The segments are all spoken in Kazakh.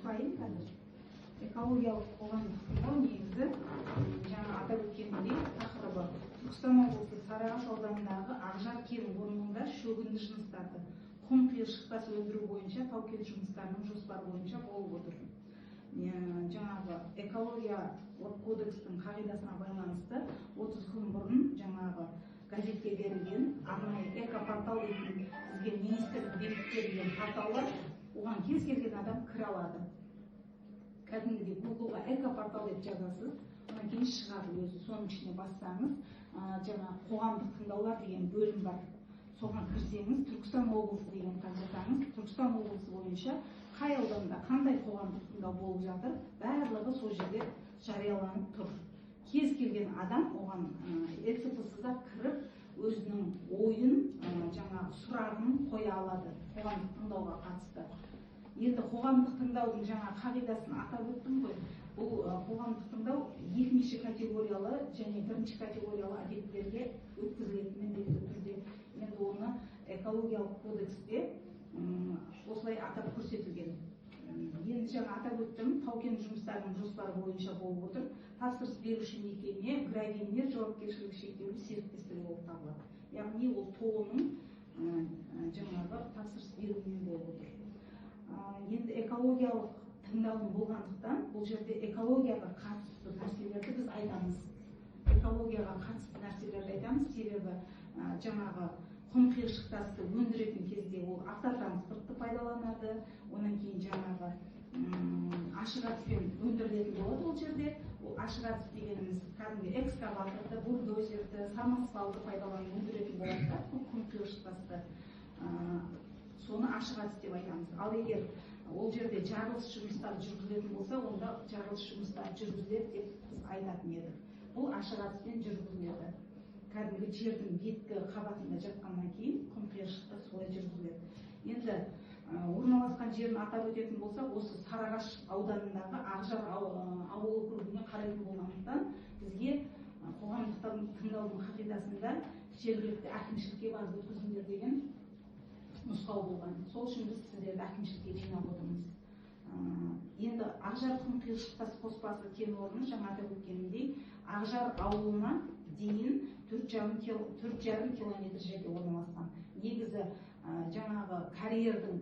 айтайын қазір. Экологиялық қоғамдық тыңдау негізі жаңа атап өткенімдей тақырыбы Түркістан облысы Сарыағаш ауданындағы Ақжар кен орнында шөгінді жыныстарды құм қиыршықтас өндіру бойынша тау-кен жұмыстарының жоспары бойынша болып отыр. Жаңағы экологиялық кодекстің қағидасына байланысты 30 күн бұрын жаңағы газетке берілген арнайы экопортал дейтін бізге министрлік бекітіп берген порталдар, оған кез келген адам кіре алады. Кәдімгідей Google-ға экопортал деп жазасыз, одан кейін шығады өзі. Соның ішіне бассаңыз, жаңа қоғамдық тыңдаулар деген бөлім бар. Соған кірсеңіз, Түркістан облысы деген жазсаңыз, Түркістан облысы бойынша қай ауданда қандай қоғамдық тыңдау болып жатыр, барлығы сол жерде жарияланып тұр. Кез келген адам оған СПС-ға кіріп, өзінің ойын, жаңа сұрағын қоя алады қоғамдық тыңдауға қатысты. Енді қоғамдық тыңдаудың жаңа қағидасын атап өттім ғой. Бұл қоғамдық тыңдау екінші категориялы және бірінші категориялы объектілерге өткізілетін міндетті түрде. Енді оны экологиялық кодексте осылай атап көрсетілген. Енді жаңа атап өттім, тау-кен жұмыстарының жоспары бойынша болып отыр. Тапсырыс беруші мекеме Гравинер жауапкершілігі шектеулі серіктестігі болып табылады. Яғни ол ТО-ның жаңағы тапсырыс беруімен болып отыр. Енді экологиялық тыңдаудың болғандықтан, бұл жерде экологияға қатысты нәрселерді біз айтамыз. Экологияға қатысты нәрселерді айтамыз, себебі жаңағы құм қиыршықтасты өндіретін кезде ол автотранспортты пайдаланады, онан кейін жаңағы ашық әдіспен өндірілетін болады ол жерде. Ол ашық әдіс дегеніміз кәдімгі экскаваторды, бульдозерді, самосвалды пайдаланып өндіретін болады да, құм қиыршықтасты. Соны ашық әдіс деп айтамыз. Ал егер ол жерде жарылыс жұмыстары жүргізілетін болса, онда жарылыс жұмыстары жүргізіледі деп біз айтатын едік. Бұл ашық әдіспен жүргізіледі. Кәдімгі жердің беткі қабатында жатқаннан кейін құм қиыршықта солай жүргізіледі. Енді орналасқан жерін атап өтетін болсақ, осы Сарыағаш ауданындағы Ақжар ауыл округіне қарайтын болғандықтан, бізге қоғамдық тыңдаудың қағидасында жергілікті әкімшілікке барып өткізіңдер деген нұсқау болған. Сол үшін біз сіздерді әкімшілікке жинап отырмыз. Енді Ақжар құм қиыршықтас қоспасы кен орны жаңа атап өткенімдей Ақжар ауылына дейін 4,5 километр жерде орналасқан. Негізі жаңағы карьердің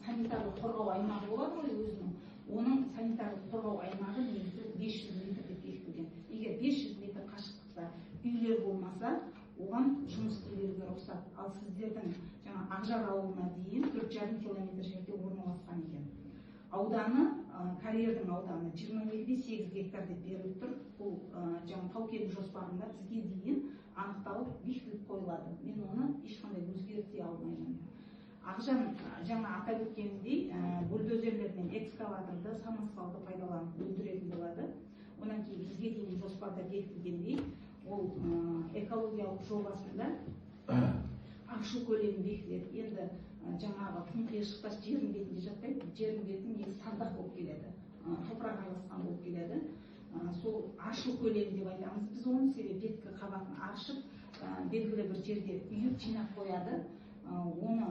санитарлық қорғау аймағы болады ғой өзінің. Оның санитарлық қорғау аймағы негізі 500 метр деп бекітілген. Егер 500 метр қашықтықта үйлер болмаса, оған жұмыс беруге рұқсат. Ал сіздердің жаңа Ақжар ауылына дейін 4,5 километр жерде орналасқан екен. Ауданы, карьердің ауданы 22,8 гектар деп беріліп тұр. Бұл жаңа тау-кен жоспарында бізге дейін анықталып бекітіліп қойылады. Мен оны ешқандай өзгерте алмаймын. Ақжар жаңа атап өткенімдей бульдозерлер мен экскаваторды, самосвалды пайдаланып өндіретін болады. Онан кейін бізге дейін жоспарда бекітілгендей, ол экологиялық жобасында ақшу көлемі бекітіледі. Енді жаңағы құм қиыршықтас жердің бетінде жатпайды, жердің бетін негізі сандақ болып келеді, топырақ араласқан болып келеді. Сол ашу көлемі деп айтамыз біз оны, себебі беткі қабатын ашып, белгілі бір жерде үйіп жинап қояды. Оны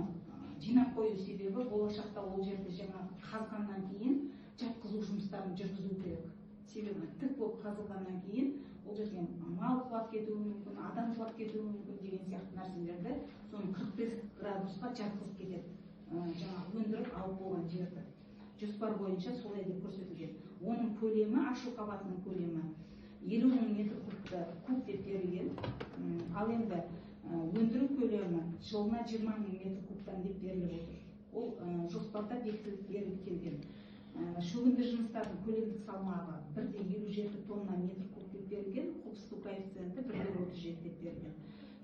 жинап қою себебі болашақта ол жерде жаңа қазғаннан кейін жатқызу жұмыстарын жүргізу керек. Себебі тік болып қазылғаннан кейін ол жерге мал құлап кетуі мүмкін, адам құлап кетуі мүмкін деген сияқты нәрселерді соны 45 градусқа жатқызып кетеді. Жаңа өндіріп алып болған жерді. Жоспар бойынша солай деп көрсетілген. Оның көлемі, ашу қабатының көлемі 50,000 метр куб деп берілген. Ал енді өндіру көлемі жылына 20,000 метр кубтан деп беріліп отыр. Ол жоспарда бекітіліп беріліп келген. Шөгінді жыныстардың көлемдік салмағы 1,57 тонна метр куб деп берілген, қоқыстық коэффициенті 1,37 деп берілген.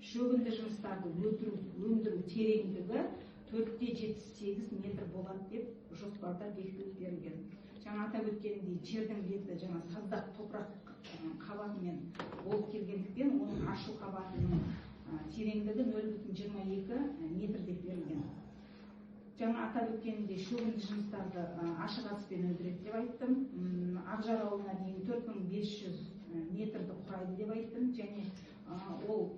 Шөгінді жыныстарды өндіру тереңдігі 4,78 метр болады деп жоспарда бекітіліп берілген. Жаңа атап өткенімдей жердің беті жаңа саздақ топырақ қабатымен болып келгендіктен оның ашу қабатының тереңдігі 0,22 метр деп берілген. Жаңа атап өткенімдей шөгінді жыныстарды ашық әдіспен өндіреді деп айттым. Ақжар ауылына дейін 4500 метрді құрайды деп айттым. Және ол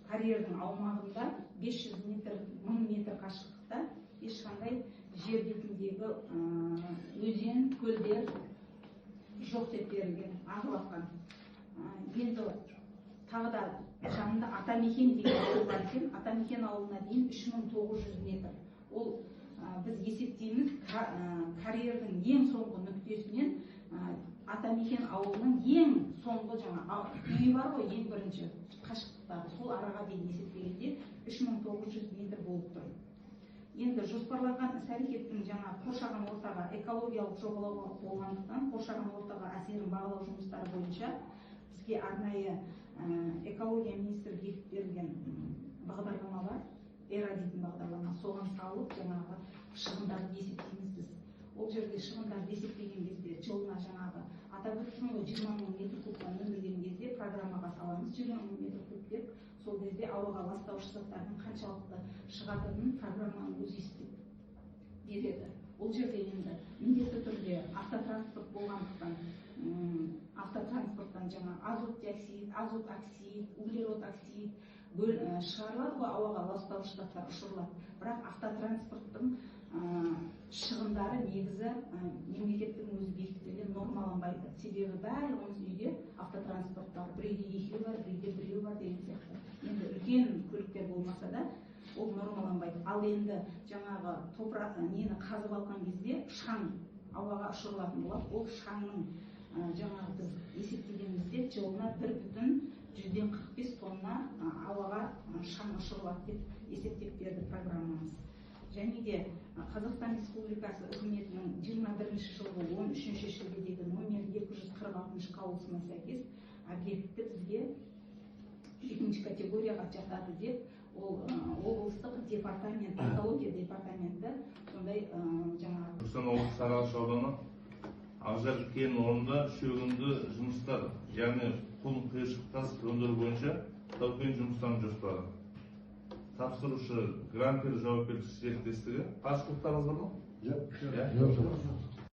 карьердің аумағында 500 метр, 1000 метр қашықтықта ешқандай жер бетіндегі өзен, көлдер жоқ деп берілген, ағып жатқан. Енді тағы да жанында Атамекен деген ауыл бар екен. Атамекен ауылына дейін 3900 метр. Ол біз есептейміз карьердің ең соңғы нүктесінен Атамекен ауылының ең соңғы үйі бар ғой, ең бірінші қашықтықтағы, сол араға дейін есептегенде 3900 метр болып тұр. Енді жоспарланған іс-әрекеттің қоршаған ортаға экологиялық жобалау болғандықтан қоршаған ортаға әсерін бағалау жұмыстары бойынша бізге арнайы экология министрі бекітіп берілген бағдарлама бар, эра дейтін бағдарлама. Соған салып шығындарды есептейміз біз. Ол жерде шығындарды есептеген кезде жылына атап өттім ғой, 20 мың метр кубтан өндірген кезде программаға саламыз 20 мың метр куб деп. Сол кезде ауаға ластаушы заттардың қаншалықты шығатынын программаның өзі есептеп береді. Ол жерде енді міндетті түрде автотранспорт болғандықтан, автотранспорттан азот диоксид, азот оксид, углерод оксид шығарылады ғой, ауаға ластаушы заттар ұшырылады. Бірақ автотранспорттың шығындары негізі мемлекеттің өзі бекітілген нормаланбайды. Себебі барлығымыз үйде автотранспорт бар, бір үйде екеу бар, бір үйде біреу бар деген сияқты. Енді үлкен көліктер болмаса да ол нормаланбайды. Ал енді топырақ нені қазып алған кезде шаң ауаға ұшырылатын болады. Ол шаңның біз есептегенімізде жылына 1,45 тонна ауаға шаң ұшырылады деп есептеп берді программамыз. Және де Қазақстан Республикасы үкіметінің 21 жылғы 13 шілдедегі номер 246 қаулысына сәйкес объектті бізге екінші категорияға жатады деп ол облыстық департамент, экология департаменті сондай Түркістан облысы Сарыағаш ауданы Ақжар кен орнында шөгінді жұмыстар, яғни құм қиыршық тас өндіру бойынша тау-кен жұмыстарын жоспары. Тапсырушы Гран-При жауапкершілігі серіктестігі. Паспорттарыңыз бар ма? Жоқ.